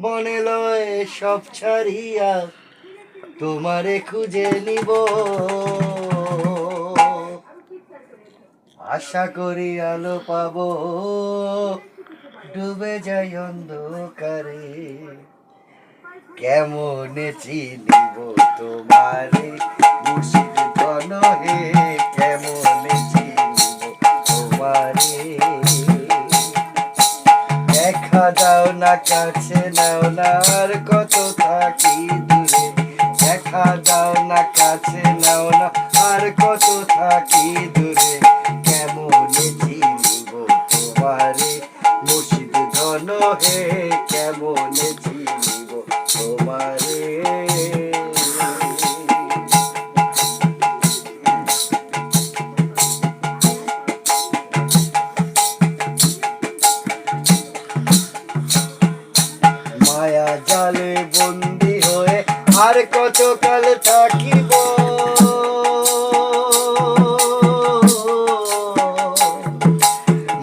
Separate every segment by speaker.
Speaker 1: মনে লয় সব ছাড়িয়া তোমারে খুঁজে নিব, আশা করি আলো পাবো, ডুবে যাই অন্ধকারে। কেমনে চিনিব তোমারে মুর্শিদ ঘন হে, কেমনে চিনিব তোমারে। দেখা দাও না কাছে নাও না আর কত থাকি দূরে, দেখা দাও না কাছে নাও না আর কত থাকি দূরে। কেমনে চিনিব তোমারে মুর্শিদ ঘন হে, কেমনে চিনিব তোমারে। মায়া জালে বন্দি হয়ে আর কত কাল থাকিব,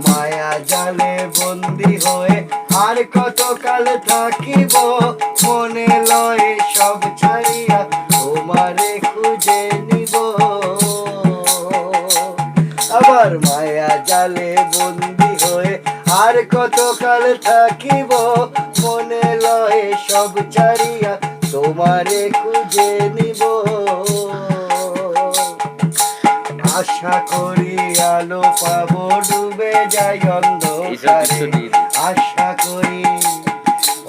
Speaker 1: মায়া জালে বন্দি হয়ে আর কত কাল থাকিব। মনে লয় সব ছাড়িয়া তোমারে খুঁজে নিব, আবার মায়া জালে বন্দি হয়ে আর কত কাল থাকিব। মনে লয় সব ছাড়িয়া তোমারে খুঁজে নিব, আশা করি আলো পাবো, ডুবে যাই অন্ধকারে। আশা করি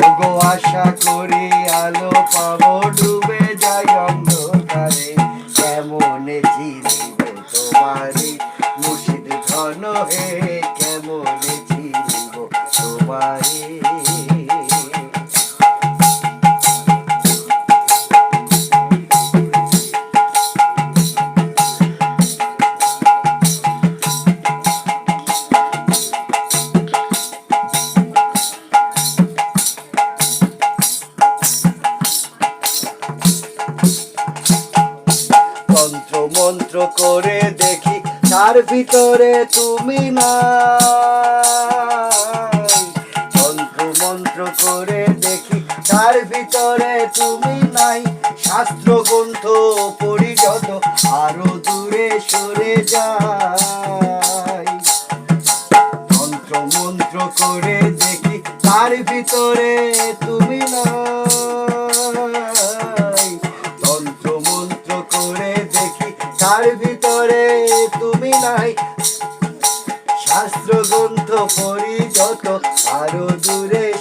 Speaker 1: ওগো আশা করি আলো পাবো, ডুবে যাই অন্ধকারে। কেমনে চিনিব তোমারে মুর্শিদ ঘন হে, কেমনে চিনিব তোমারে। তন্ত্র মন্ত্র করে দেখি তার ভিতরে তুমি নাই, তন্ত্র মন্ত্র করে দেখি তার ভিতরে তুমি নাই। শাস্ত্র গ্রন্থ পড়ি যত আরো দূরে সরে যাই, তন্ত্র মন্ত্র করে দেখি তার ভিতরে তুমি নাই, তন্ত্র মন্ত্র করে দেখি তার ভিতরে তুমি নাই। শাস্ত্র গ্রন্থ পড়ি যত আরো দূরে